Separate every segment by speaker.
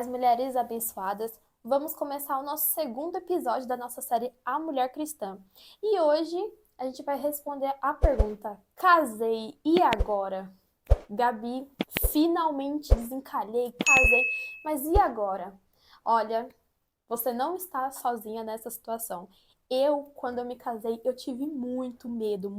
Speaker 1: Paz, mulheres abençoadas. Vamos começar o nosso segundo episódio da nossa série A Mulher Cristã. E hoje a gente vai responder a pergunta: casei, e agora? Gabi, finalmente desencalhei, casei, mas e agora? Olha, você não está sozinha nessa situação. Quando eu me casei, eu tive muito medo,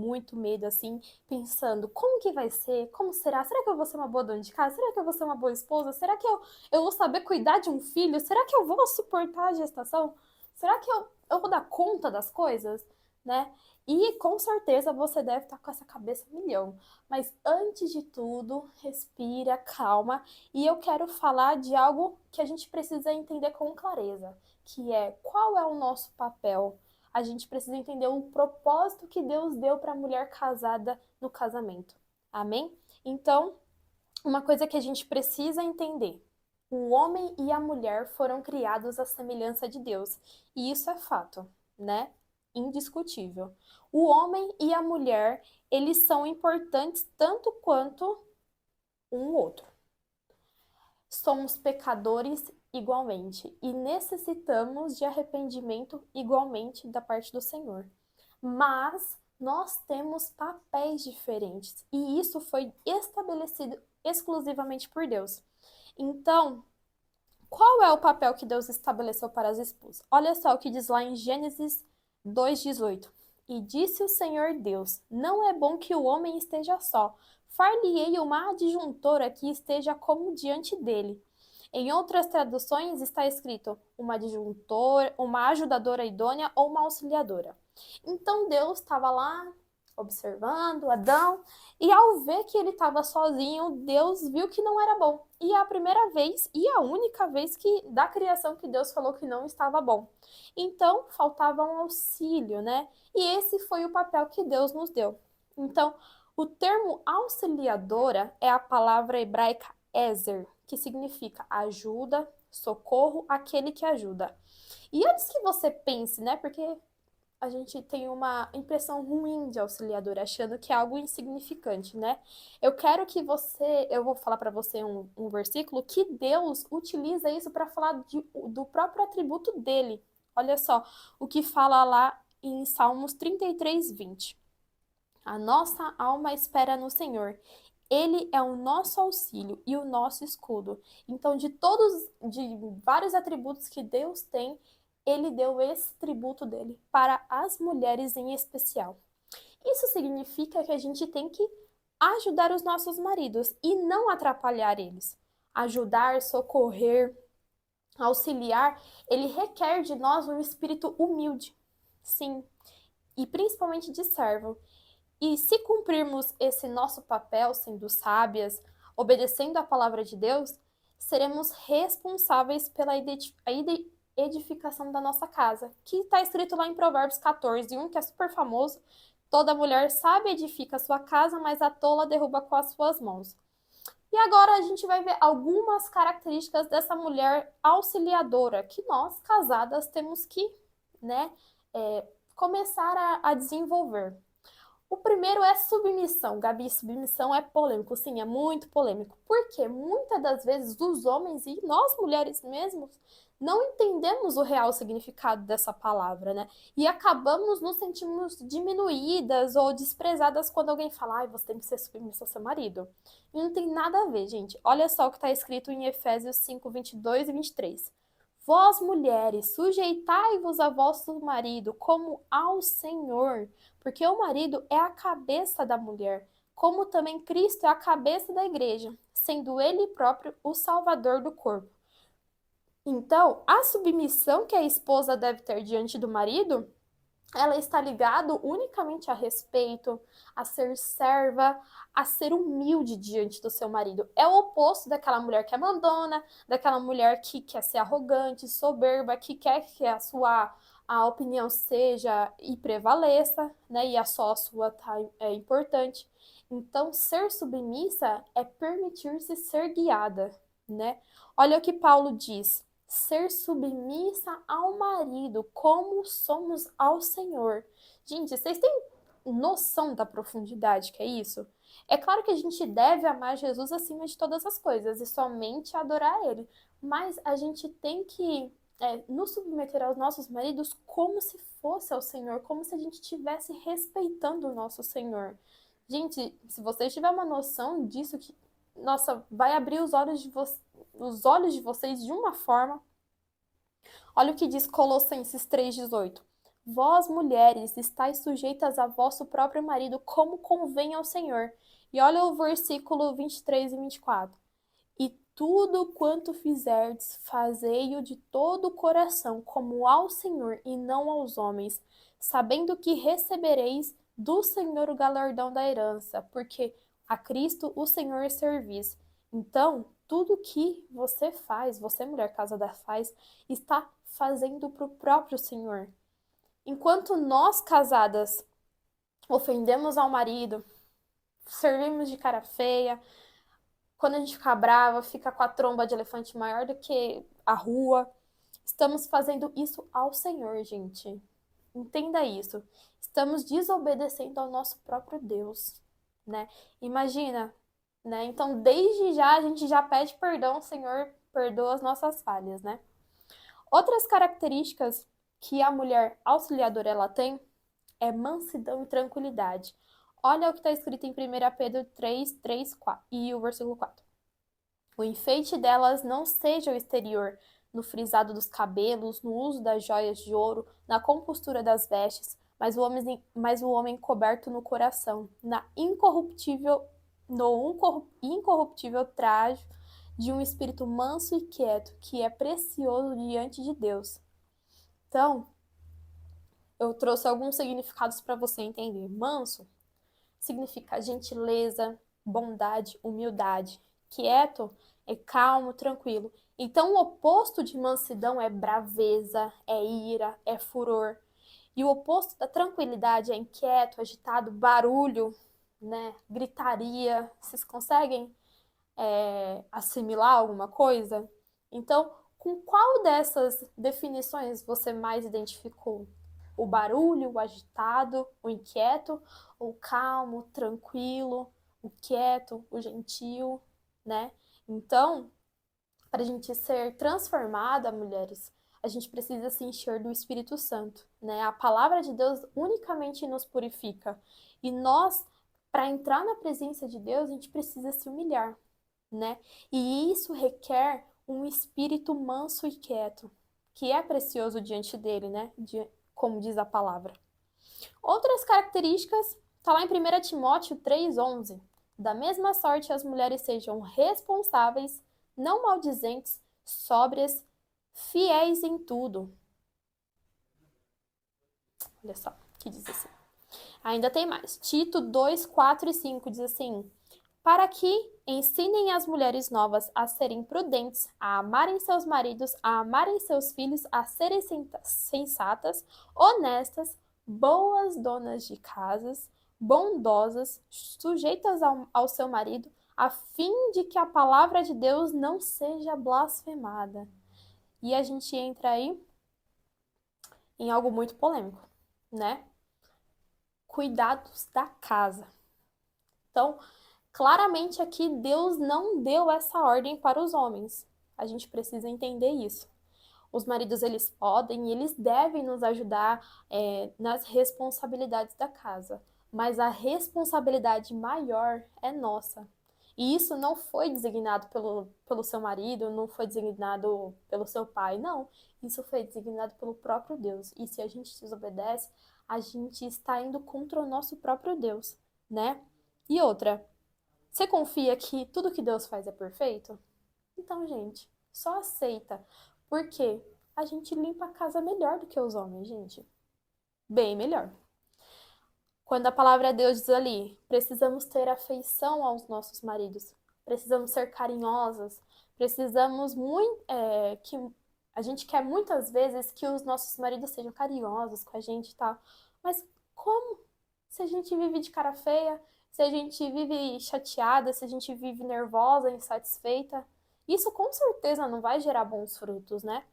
Speaker 1: assim, pensando, como que vai ser? Como será? Será que eu vou ser uma boa dona de casa? Será que eu vou ser uma boa esposa? Será que eu vou saber cuidar de um filho? Será que eu vou suportar a gestação? Será que eu vou dar conta das coisas? Né? E com certeza você deve estar com essa cabeça a milhão. Mas antes de tudo, respira, calma, e eu quero falar de algo que a gente precisa entender com clareza, que é qual é o nosso papel. A gente precisa entender o propósito que Deus deu para a mulher casada no casamento. Amém? Então, uma coisa que a gente precisa entender: o homem e a mulher foram criados à semelhança de Deus. E isso é fato, né? Indiscutível. O homem e a mulher, eles são importantes tanto quanto um outro. Somos pecadores igualmente e necessitamos de arrependimento igualmente da parte do Senhor. Mas nós temos papéis diferentes e isso foi estabelecido exclusivamente por Deus. Então, qual é o papel que Deus estabeleceu para as esposas? Olha só o que diz lá em Gênesis 2:18. E disse o Senhor Deus: não é bom que o homem esteja só. Far-lhe-ei uma adjuntora que esteja como diante dele. Em outras traduções está escrito uma adjuntora, uma ajudadora idônea ou uma auxiliadora. Então Deus estava lá observando Adão e ao ver que ele estava sozinho, Deus viu que não era bom. E é a primeira vez e a única vez que da criação que Deus falou que não estava bom. Então faltava um auxílio, né? E esse foi o papel que Deus nos deu. Então, o termo auxiliadora é a palavra hebraica ezer, que significa ajuda, socorro, aquele que ajuda. E antes que você pense, né? Porque a gente tem uma impressão ruim de auxiliador, achando que é algo insignificante, né? Eu vou falar para você um versículo que Deus utiliza isso para falar do próprio atributo dele. Olha só o que fala lá em Salmos 33:20. A nossa alma espera no Senhor. Ele é o nosso auxílio e o nosso escudo. Então, de vários atributos que Deus tem, ele deu esse tributo dele para as mulheres em especial. Isso significa que a gente tem que ajudar os nossos maridos e não atrapalhar eles. Ajudar, socorrer, auxiliar, ele requer de nós um espírito humilde. Sim, e principalmente de servo. E se cumprirmos esse nosso papel sendo sábias, obedecendo a palavra de Deus, seremos responsáveis pela edificação da nossa casa, que está escrito lá em Provérbios 14:1, que é super famoso. Toda mulher sábia edifica a sua casa, mas a tola derruba com as suas mãos. E agora a gente vai ver algumas características dessa mulher auxiliadora que nós, casadas, temos que, né, começar a desenvolver. O primeiro é submissão. Gabi, submissão é polêmico. Sim, é muito polêmico. Porque muitas das vezes os homens e nós mulheres mesmos não entendemos o real significado dessa palavra, né? E acabamos nos sentindo diminuídas ou desprezadas quando alguém fala: ai, você tem que ser submissa ao seu marido. E não tem nada a ver, gente. Olha só o que está escrito em Efésios 5:22 e 23. Vós, mulheres, sujeitai-vos a vosso marido como ao Senhor, porque o marido é a cabeça da mulher, como também Cristo é a cabeça da igreja, sendo ele próprio o salvador do corpo. Então, a submissão que a esposa deve ter diante do marido, ela está ligada unicamente a respeito, a ser serva, a ser humilde diante do seu marido. É o oposto daquela mulher que abandona, daquela mulher que quer ser arrogante, soberba, que quer que a opinião seja e prevaleça, né? E só a sua é importante. Então, ser submissa é permitir-se ser guiada, né? Olha o que Paulo diz: ser submissa ao marido, como somos ao Senhor. Gente, vocês têm noção da profundidade que é isso? É claro que a gente deve amar Jesus acima de todas as coisas e somente adorar Ele. mas a gente tem que nos submeter aos nossos maridos como se fosse ao Senhor, como se a gente estivesse respeitando o nosso Senhor. Gente, se vocês tiverem uma noção disso, que, nossa, vai abrir os olhos de vocês de uma forma. Olha o que diz Colossenses 3,18. Vós, mulheres, estáis sujeitas a vosso próprio marido, como convém ao Senhor. E olha o versículo 23 e 24. E tudo quanto fizerdes, fazei-o de todo o coração, como ao Senhor e não aos homens, sabendo que recebereis do Senhor o galardão da herança, porque a Cristo o Senhor servis. Então, tudo que você faz, você mulher casada faz, está fazendo para o próprio Senhor. Enquanto nós casadas ofendemos ao marido, servimos de cara feia, quando a gente fica brava, fica com a tromba de elefante maior do que a rua, estamos fazendo isso ao Senhor, gente. Entenda isso. Estamos desobedecendo ao nosso próprio Deus, né? Imagina, né? Então, desde já, a gente já pede perdão, Senhor, perdoa as nossas falhas, né? Outras características que a mulher auxiliadora ela tem é mansidão e tranquilidade. Olha o que está escrito em 1 Pedro 3, 4 e o versículo 4. O enfeite delas não seja o exterior, no frisado dos cabelos, no uso das joias de ouro, na compostura das vestes, mas o homem coberto no coração, no incorruptível traje de um espírito manso e quieto, que é precioso diante de Deus. Então, eu trouxe alguns significados para você entender. Manso significa gentileza, bondade, humildade. Quieto é calmo, tranquilo. Então, o oposto de mansidão é braveza, é ira, é furor. E o oposto da tranquilidade é inquieto, agitado, barulho, né? Gritaria. Vocês conseguem assimilar alguma coisa? Então, com qual dessas definições você mais identificou? O barulho, o agitado, o inquieto, o calmo, o tranquilo, o quieto, o gentil, né? Então, para a gente ser transformada, mulheres, a gente precisa se encher do Espírito Santo, né? A palavra de Deus unicamente nos purifica. E nós, para entrar na presença de Deus, a gente precisa se humilhar, né? E isso requer um espírito manso e quieto, que é precioso diante dele, né? Como diz a palavra. Outras características, está lá em 1 Timóteo 3,11. Da mesma sorte, as mulheres sejam responsáveis, não maldizentes, sóbrias, fiéis em tudo. Olha só, que diz assim. Ainda tem mais. Tito 2, 4 e 5 diz assim: para que ensinem as mulheres novas a serem prudentes, a amarem seus maridos, a amarem seus filhos, a serem sensatas, honestas, boas donas de casas, bondosas, sujeitas ao seu marido, a fim de que a palavra de Deus não seja blasfemada. E a gente entra aí em algo muito polêmico, né? Cuidados da casa. Então, claramente aqui Deus não deu essa ordem para os homens. A gente precisa entender isso. Os maridos, eles podem e eles devem nos ajudar nas responsabilidades da casa. Mas a responsabilidade maior é nossa. E isso não foi designado pelo seu marido, não foi designado pelo seu pai, não. Isso foi designado pelo próprio Deus. E se a gente desobedece, a gente está indo contra o nosso próprio Deus, né? E outra, você confia que tudo que Deus faz é perfeito? Então, gente, só aceita. Por quê? A gente limpa a casa melhor do que os homens, gente. Bem melhor. Quando a palavra de Deus diz ali, precisamos ter afeição aos nossos maridos, precisamos ser carinhosas, precisamos muito, que a gente quer muitas vezes que os nossos maridos sejam carinhosos com a gente e tal. Mas como? Se a gente vive de cara feia, se a gente vive chateada, se a gente vive nervosa, insatisfeita, isso com certeza não vai gerar bons frutos, né?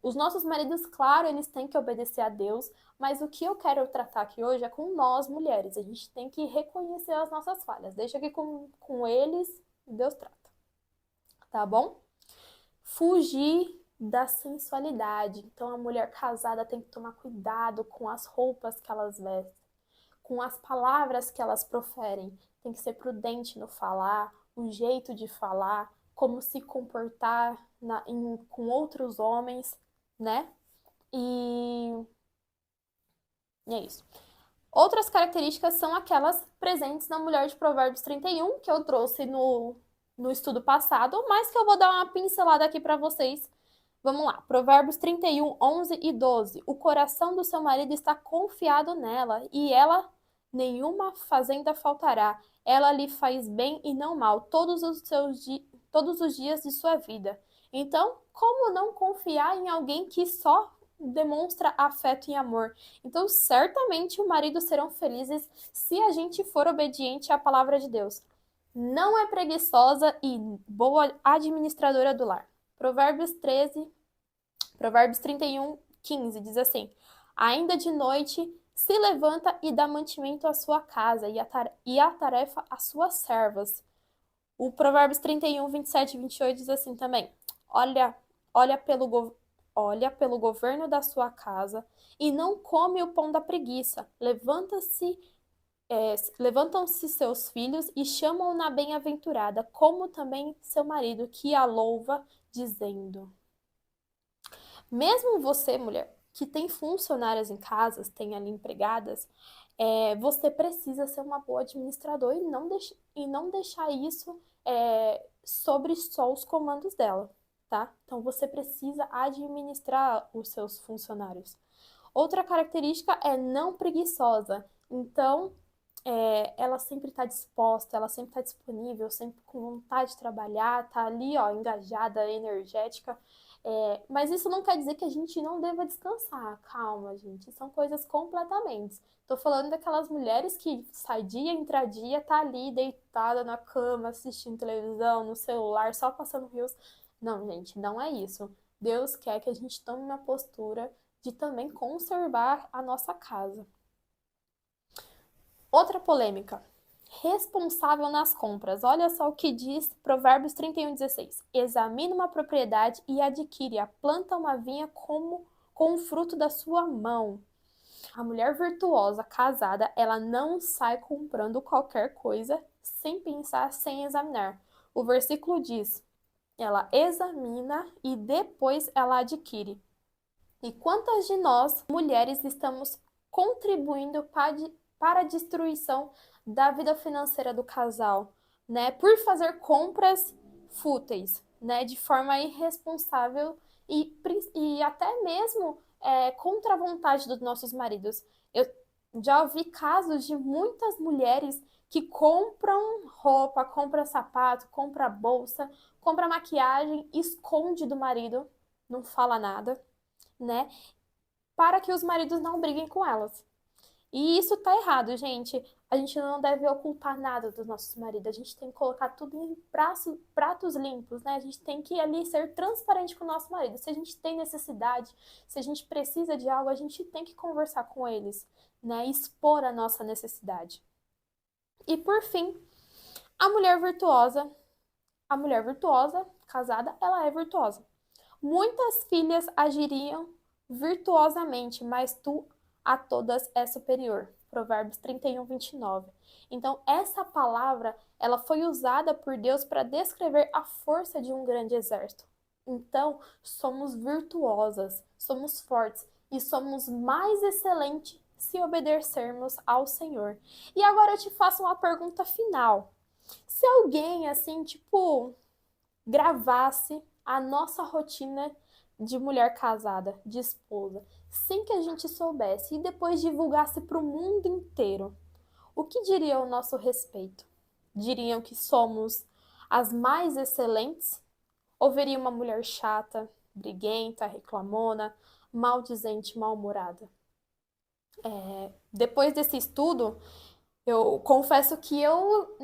Speaker 1: Os nossos maridos, claro, eles têm que obedecer a Deus, mas o que eu quero tratar aqui hoje é com nós, mulheres. A gente tem que reconhecer as nossas falhas. Deixa que com eles, Deus trata. Tá bom? fugir da sensualidade. Então, a mulher casada tem que tomar cuidado com as roupas que elas vestem, com as palavras que elas proferem. Tem que ser prudente no falar, o jeito de falar, como se comportar com outros homens, né? E é isso. Outras características são aquelas presentes na mulher de Provérbios 31, que eu trouxe no estudo passado, mas que eu vou dar uma pincelada aqui para vocês. Vamos lá, Provérbios 31, 11 e 12. O coração do seu marido está confiado nela, e ela nenhuma fazenda faltará. Ela lhe faz bem e não mal todos os dias de sua vida. Então, como não confiar em alguém que só demonstra afeto e amor? Então, certamente o marido serão felizes se a gente for obediente à palavra de Deus. Não é preguiçosa e boa administradora do lar. Provérbios 31, 15 diz assim: ainda de noite se levanta e dá mantimento à sua casa e a tarefa às suas servas. O Provérbios 31, 27 e 28 diz assim também: olha, olha pelo governo da sua casa e não come o pão da preguiça. Levantam-se seus filhos e chamam-na na bem-aventurada, como também seu marido, que a louva, dizendo. Mesmo você, mulher, que tem funcionárias em casa, tem ali empregadas, você precisa ser uma boa administradora e não deixar isso sobre só os comandos dela, tá? Então você precisa administrar os seus funcionários. Outra característica é não preguiçosa. Então, ela sempre está disposta, ela sempre está disponível, sempre com vontade de trabalhar, tá ali, ó, engajada, energética. Mas isso não quer dizer que a gente não deva descansar. Calma, gente. São coisas completamente. Tô falando daquelas mulheres que sai dia, entra dia, tá ali deitada na cama, assistindo televisão, no celular, só passando rios. Não, gente, não é isso. Deus quer que a gente tome uma postura de também conservar a nossa casa. Outra polêmica. Responsável nas compras. Olha só o que diz Provérbios 31:16. Examina uma propriedade e adquire-a. Planta uma vinha com o fruto da sua mão. A mulher virtuosa, casada, ela não sai comprando qualquer coisa sem pensar, sem examinar. O versículo diz: ela examina e depois ela adquire. E quantas de nós, mulheres, estamos contribuindo para a destruição da vida financeira do casal, né? Por fazer compras fúteis, né? De forma irresponsável e até mesmo contra a vontade dos nossos maridos. Eu já ouvi casos de muitas mulheres que compram roupa, compram sapato, compram bolsa, compram maquiagem, esconde do marido, não fala nada, né? Para que os maridos não briguem com elas. E isso tá errado, gente. A gente não deve ocultar nada dos nossos maridos. A gente tem que colocar tudo em pratos limpos, né? A gente tem que ali ser transparente com o nosso marido. Se a gente tem necessidade, se a gente precisa de algo, a gente tem que conversar com eles, né? Expor a nossa necessidade. E por fim, a mulher virtuosa. A mulher virtuosa, casada, ela é virtuosa. Muitas filhas agiriam virtuosamente, mas tu a todas é superior. Provérbios 31, 29. Então, essa palavra, ela foi usada por Deus para descrever a força de um grande exército. Então, somos virtuosas, somos fortes e somos mais excelentes se obedecermos ao Senhor. E agora eu te faço uma pergunta final. Se alguém, assim, tipo, gravasse a nossa rotina de mulher casada, de esposa, sem que a gente soubesse e depois divulgasse para o mundo inteiro, o que diriam ao nosso respeito? Diriam que somos as mais excelentes? Ou veria uma mulher chata, briguenta, reclamona, maldizente, mal-humorada? Depois desse estudo, eu confesso que eu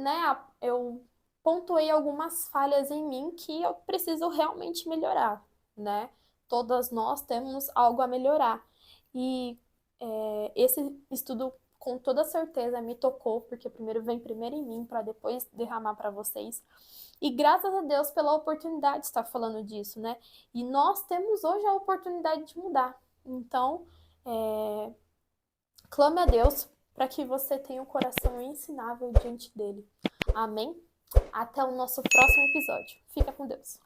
Speaker 1: pontuei algumas falhas em mim que eu preciso realmente melhorar, né? Todas nós temos algo a melhorar. E esse estudo com toda certeza me tocou, porque primeiro vem primeiro em mim para depois derramar para vocês. E graças a Deus pela oportunidade de estar falando disso, né? E nós temos hoje a oportunidade de mudar. Então, clame a Deus para que você tenha um coração ensinável diante dele. Amém? Até o nosso próximo episódio. Fica com Deus.